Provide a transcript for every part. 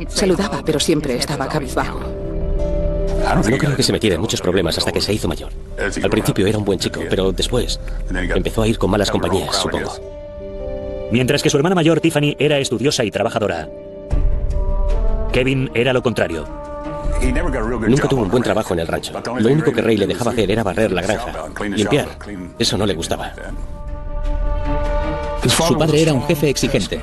Saludaba, pero siempre estaba cabizbajo. No creo que se metiera en muchos problemas hasta que se hizo mayor. Al principio era un buen chico, pero después empezó a ir con malas compañías, supongo. Mientras que su hermana mayor, Tiffany, era estudiosa y trabajadora, Kevin era lo contrario. Nunca tuvo un buen trabajo en el rancho. Lo único que Ray le dejaba hacer era barrer la granja, limpiar. Eso no le gustaba. Su padre era un jefe exigente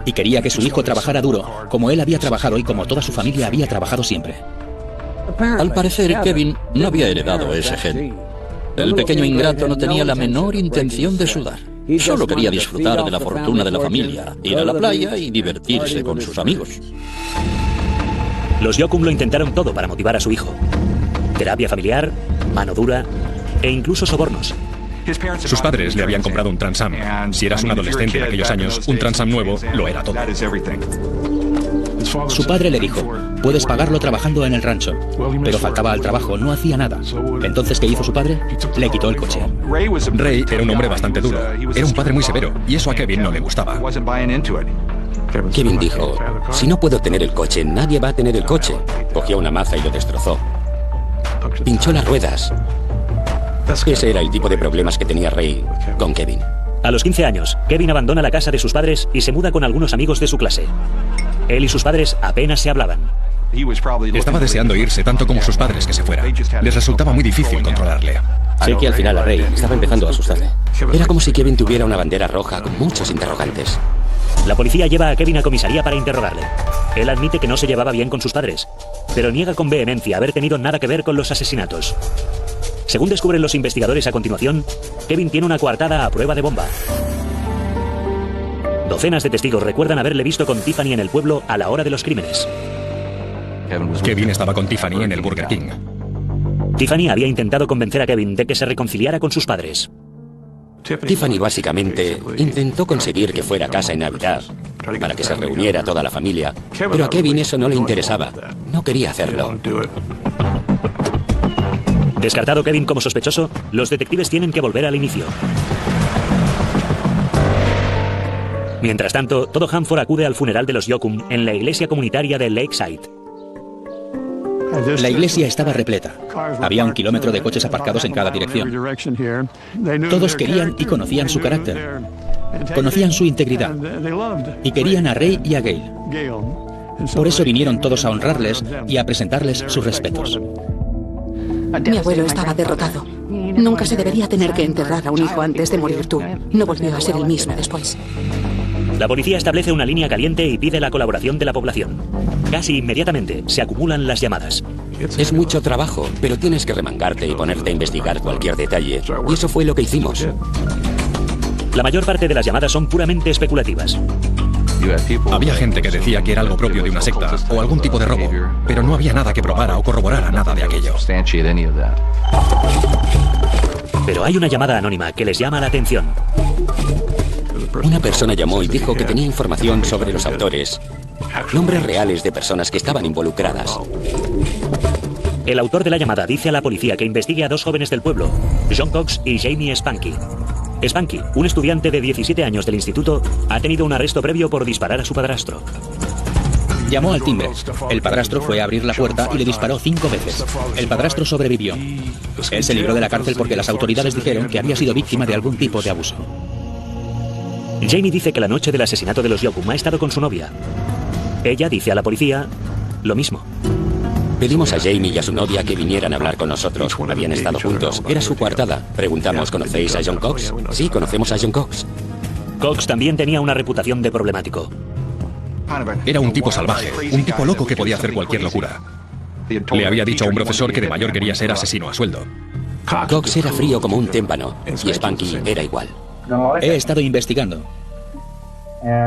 y quería que su hijo trabajara duro, como él había trabajado y como toda su familia había trabajado siempre. Al parecer, Kevin no había heredado ese gen. El pequeño ingrato no tenía la menor intención de sudar. Solo quería disfrutar de la fortuna de la familia, ir a la playa y divertirse con sus amigos. Los Yoakum lo intentaron todo para motivar a su hijo. Terapia familiar, mano dura e incluso sobornos. Sus padres le habían comprado un Trans Am. Si eras un adolescente en aquellos años, un Trans Am nuevo lo era todo. Su padre le dijo, puedes pagarlo trabajando en el rancho. Pero faltaba al trabajo, no hacía nada. Entonces, ¿qué hizo su padre? Le quitó el coche. Ray era un hombre bastante duro. Era un padre muy severo, y eso a Kevin no le gustaba. Kevin dijo, si no puedo tener el coche, nadie va a tener el coche. Cogió una maza y lo destrozó. Pinchó las ruedas. Ese era el tipo de problemas que tenía Ray con Kevin. A los 15 años, Kevin abandona la casa de sus padres y se muda con algunos amigos de su clase. Él y sus padres apenas se hablaban. Estaba deseando irse tanto como sus padres que se fuera. Les resultaba muy difícil controlarle. Sé que al final a Ray estaba empezando a asustarle. Era como si Kevin tuviera una bandera roja con muchos interrogantes. La policía lleva a Kevin a comisaría para interrogarle. Él admite que no se llevaba bien con sus padres, pero niega con vehemencia haber tenido nada que ver con los asesinatos. Según descubren los investigadores a continuación, Kevin tiene una coartada a prueba de bomba. Docenas de testigos recuerdan haberle visto con Tiffany en el pueblo a la hora de los crímenes. Kevin estaba con Tiffany en el Burger King. Tiffany había intentado convencer a Kevin de que se reconciliara con sus padres. Tiffany básicamente intentó conseguir que fuera a casa en Navidad para que se reuniera toda la familia, pero a Kevin eso no le interesaba. No quería hacerlo. Descartado Kevin como sospechoso, los detectives tienen que volver al inicio. Mientras tanto, todo Hanford acude al funeral de los Yoakum en la iglesia comunitaria de Lakeside. La iglesia estaba repleta. Había 1 kilómetro de coches aparcados en cada dirección. Todos querían y conocían su carácter. Conocían su integridad. Y querían a Ray y a Gail. Por eso vinieron todos a honrarles y a presentarles sus respetos. Mi abuelo estaba derrotado. Nunca se debería tener que enterrar a un hijo antes de morir tú. No volvió a ser el mismo después. La policía establece una línea caliente y pide la colaboración de la población. Casi inmediatamente se acumulan las llamadas. Es mucho trabajo, pero tienes que remangarte y ponerte a investigar cualquier detalle. Y eso fue lo que hicimos. La mayor parte de las llamadas son puramente especulativas. Había gente que decía que era algo propio de una secta o algún tipo de robo, pero no había nada que probara o corroborara nada de aquello. Pero hay una llamada anónima que les llama la atención. Una persona llamó y dijo que tenía información sobre los autores, nombres reales de personas que estaban involucradas. El autor de la llamada dice a la policía que investigue a 2 jóvenes del pueblo, John Cox y Jamie Spanky. Spanky, un estudiante de 17 años del instituto, ha tenido un arresto previo por disparar a su padrastro. Llamó al timbre. El padrastro fue a abrir la puerta y le disparó 5 veces. El padrastro sobrevivió. Él se libró de la cárcel porque las autoridades dijeron que había sido víctima de algún tipo de abuso. Jamie dice que la noche del asesinato de los Yoakum ha estado con su novia. Ella dice a la policía lo mismo. Pedimos a Jamie y a su novia que vinieran a hablar con nosotros. Habían estado juntos. Era su coartada. Preguntamos, ¿conocéis a John Cox? Sí, conocemos a John Cox. Cox también tenía una reputación de problemático. Era un tipo salvaje, un tipo loco que podía hacer cualquier locura. Le había dicho a un profesor que de mayor quería ser asesino a sueldo. Cox era frío como un témpano y Spanky era igual. He estado investigando.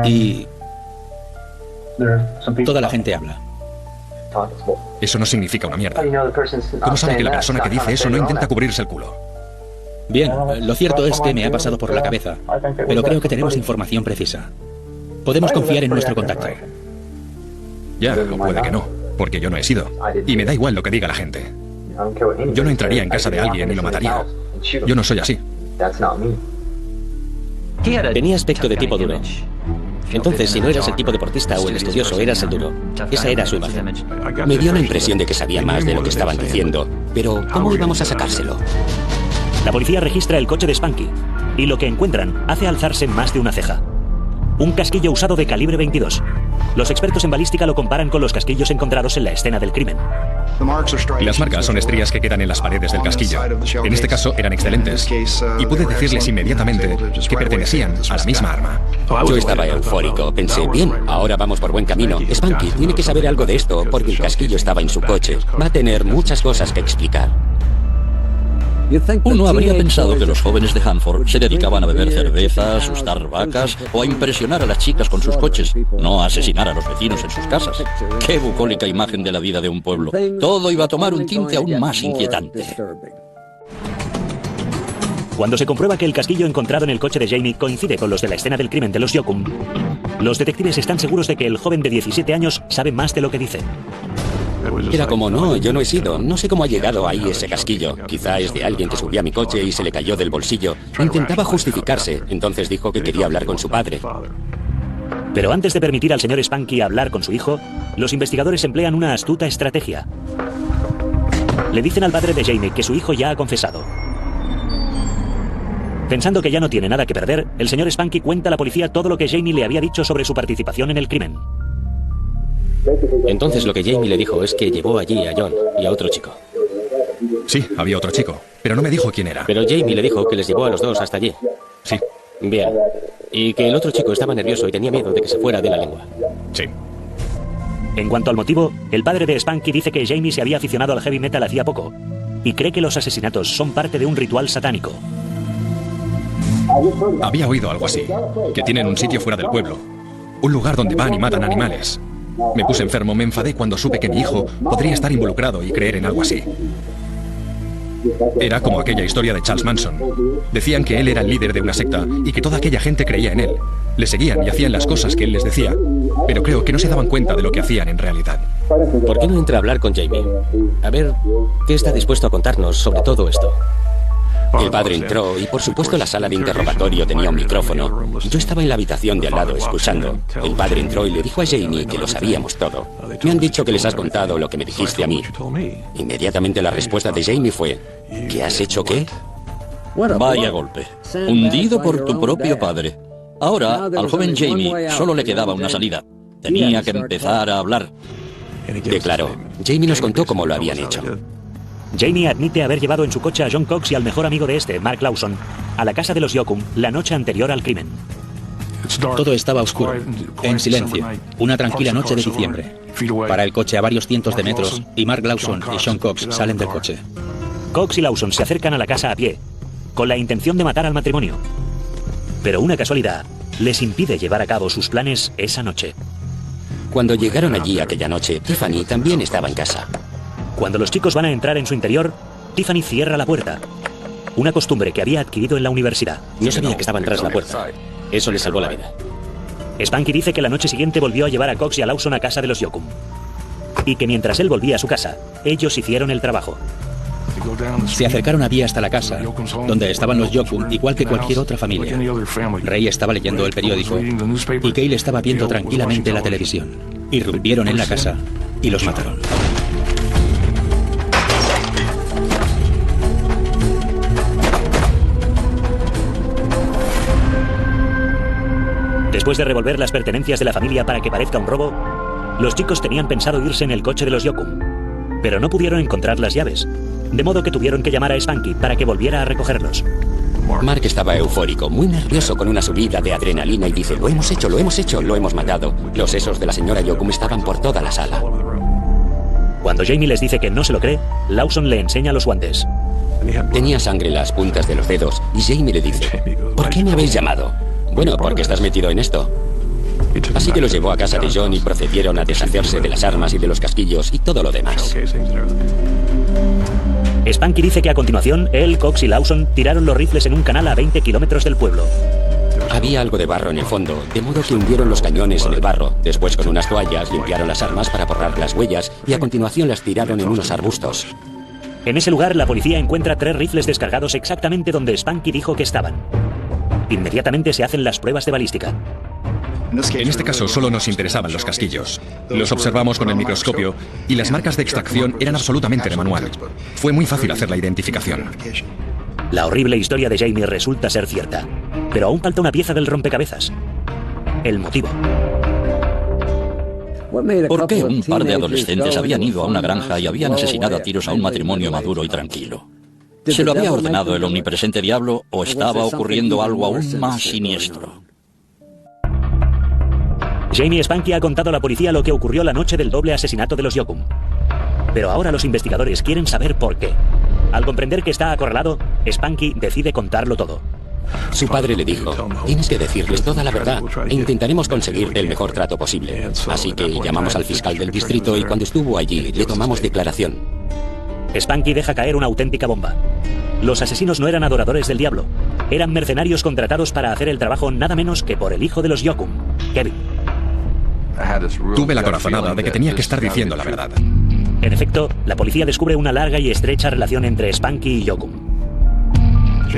Y toda la gente habla. Eso no significa una mierda. ¿Cómo sabe que la persona que dice eso no intenta cubrirse el culo? Bien, lo cierto es que me ha pasado por la cabeza, pero creo que tenemos información precisa. Podemos confiar en nuestro contacto. Ya, o puede que no, porque yo no he sido. Y me da igual lo que diga la gente. Yo no entraría en casa de alguien y lo mataría. Yo no soy así. Tenía aspecto de tipo duro. Entonces, si no eras el tipo deportista o el estudioso, eras el duro. Esa era su imagen. Me dio la impresión de que sabía más de lo que estaban diciendo, pero ¿cómo íbamos a sacárselo? La policía registra el coche de Spanky y lo que encuentran hace alzarse más de una ceja. Un casquillo usado de calibre 22. Los expertos en balística lo comparan con los casquillos encontrados en la escena del crimen. Las marcas son estrías que quedan en las paredes del casquillo. En este caso eran excelentes. Y pude decirles inmediatamente que pertenecían a la misma arma. Yo estaba eufórico. Pensé, bien, ahora vamos por buen camino. Spanky tiene que saber algo de esto porque el casquillo estaba en su coche. Va a tener muchas cosas que explicar. Uno habría pensado que los jóvenes de Hanford se dedicaban a beber cerveza, a asustar vacas o a impresionar a las chicas con sus coches, no a asesinar a los vecinos en sus casas. ¡Qué bucólica imagen de la vida de un pueblo! Todo iba a tomar un tinte aún más inquietante. Cuando se comprueba que el casquillo encontrado en el coche de Jamie coincide con los de la escena del crimen de los Yoakum, los detectives están seguros de que el joven de 17 años sabe más de lo que dice. Era como, no, yo no he sido. No sé cómo ha llegado ahí ese casquillo. Quizá es de alguien que subió a mi coche y se le cayó del bolsillo. Intentaba justificarse. Entonces dijo que quería hablar con su padre. Pero antes de permitir al señor Spanky hablar con su hijo, los investigadores emplean una astuta estrategia. Le dicen al padre de Jamie que su hijo ya ha confesado. Pensando que ya no tiene nada que perder, el señor Spanky cuenta a la policía todo lo que Jamie le había dicho sobre su participación en el crimen. Entonces lo que Jamie le dijo es que llevó allí a John y a otro chico. Sí, había otro chico, pero no me dijo quién era. Pero Jamie le dijo que les llevó a los dos hasta allí. Sí. Bien. Y que el otro chico estaba nervioso y tenía miedo de que se fuera de la lengua. Sí. En cuanto al motivo, el padre de Spanky dice que Jamie se había aficionado al heavy metal hacía poco y cree que los asesinatos son parte de un ritual satánico. Había oído algo así, que tienen un sitio fuera del pueblo, un lugar donde van y matan animales. Me puse enfermo, me enfadé cuando supe que mi hijo podría estar involucrado y creer en algo así. Era como aquella historia de Charles Manson. Decían que él era el líder de una secta y que toda aquella gente creía en él. Le seguían y hacían las cosas que él les decía, pero creo que no se daban cuenta de lo que hacían en realidad. ¿Por qué no entra a hablar con Jamie? A ver, ¿qué está dispuesto a contarnos sobre todo esto? El padre entró y por supuesto la sala de interrogatorio tenía un micrófono. Yo estaba en la habitación de al lado escuchando. El padre entró y le dijo a Jamie que lo sabíamos todo. Me han dicho que les has contado lo que me dijiste a mí. Inmediatamente la respuesta de Jamie fue, ¿qué has hecho qué? Vaya golpe. Hundido por tu propio padre. Ahora, al joven Jamie solo le quedaba una salida. Tenía que empezar a hablar. Declaró. Jamie nos contó cómo lo habían hecho. Jamie admite haber llevado en su coche a John Cox y al mejor amigo de este, Mark Lawson, a la casa de los Yoakum la noche anterior al crimen. Todo estaba oscuro, en silencio. Una tranquila noche de diciembre. Para el coche a varios cientos de metros y Mark Lawson y Sean Cox salen del coche. Cox y Lawson se acercan a la casa a pie, con la intención de matar al matrimonio. Pero una casualidad les impide llevar a cabo sus planes esa noche. Cuando llegaron allí aquella noche, Tiffany también estaba en casa. Cuando los chicos van a entrar en su interior, Tiffany cierra la puerta. Una costumbre que había adquirido en la universidad. No sabía que estaban tras la puerta. Eso le salvó la vida. Spanky dice que la noche siguiente volvió a llevar a Cox y a Lawson a casa de los Yoakum. Y que mientras él volvía a su casa, ellos hicieron el trabajo. Se acercaron a pie hasta la casa, donde estaban los Yoakum, igual que cualquier otra familia. Ray estaba leyendo el periódico y Cale estaba viendo tranquilamente la televisión. Irrumpieron en la casa y los mataron. Después de revolver las pertenencias de la familia para que parezca un robo, los chicos tenían pensado irse en el coche de los Yoakum, pero no pudieron encontrar las llaves, de modo que tuvieron que llamar a Spanky para que volviera a recogerlos. Mark estaba eufórico, muy nervioso con una subida de adrenalina y dice, lo hemos hecho, lo hemos matado. Los sesos de la señora Yoakum estaban por toda la sala. Cuando Jamie les dice que no se lo cree, Lawson le enseña los guantes. Tenía sangre en las puntas de los dedos y Jamie le dice, ¿por qué me habéis llamado? Bueno, porque estás metido en esto. Así que los llevó a casa de John y procedieron a deshacerse de las armas y de los casquillos y todo lo demás. Spanky dice que a continuación, él, Cox y Lawson tiraron los rifles en un canal a 20 kilómetros del pueblo. Había algo de barro en el fondo, de modo que hundieron los cañones en el barro. Después, con unas toallas, limpiaron las armas para borrar las huellas y a continuación las tiraron en unos arbustos. En ese lugar, la policía encuentra 3 rifles descargados exactamente donde Spanky dijo que estaban. Inmediatamente se hacen las pruebas de balística. En este caso solo nos interesaban los casquillos. Los observamos con el microscopio y las marcas de extracción eran absolutamente de manual. Fue muy fácil hacer la identificación. La horrible historia de Jamie resulta ser cierta, pero aún falta una pieza del rompecabezas. El motivo. ¿Por qué un par de adolescentes habían ido a una granja y habían asesinado a tiros a un matrimonio maduro y tranquilo? ¿Se lo había ordenado el omnipresente diablo o estaba ocurriendo algo aún más siniestro? Jamie Spanky ha contado a la policía lo que ocurrió la noche del doble asesinato de los Yokum. Pero ahora los investigadores quieren saber por qué. Al comprender que está acorralado, Spanky decide contarlo todo. Su padre le dijo, tienes que decirles toda la verdad e intentaremos conseguir el mejor trato posible. Así que llamamos al fiscal del distrito y cuando estuvo allí le tomamos declaración. Spanky deja caer una auténtica bomba. Los asesinos no eran adoradores del diablo. Eran mercenarios contratados para hacer el trabajo nada menos que por el hijo de los Yokum, Kevin. Tuve la corazonada de que tenía que estar diciendo la verdad. En efecto, la policía descubre una larga y estrecha relación entre Spanky y Yokum.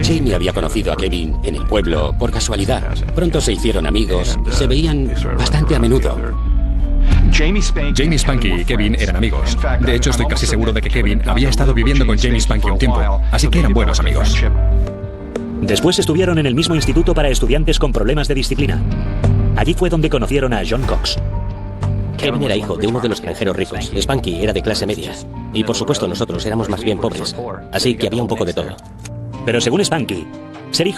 Jamie había conocido a Kevin en el pueblo por casualidad. Pronto se hicieron amigos, se veían bastante a menudo. Jamie Spanky y Kevin eran amigos. De hecho, estoy casi seguro de que Kevin había estado viviendo con Jamie Spanky un tiempo, así que eran buenos amigos. Después estuvieron en el mismo instituto para estudiantes con problemas de disciplina. Allí fue donde conocieron a John Cox. Kevin era hijo de uno de los granjeros ricos. Spanky era de clase media. Y por supuesto nosotros éramos más bien pobres. Así que había un poco de todo. Pero según Spanky, ser hijo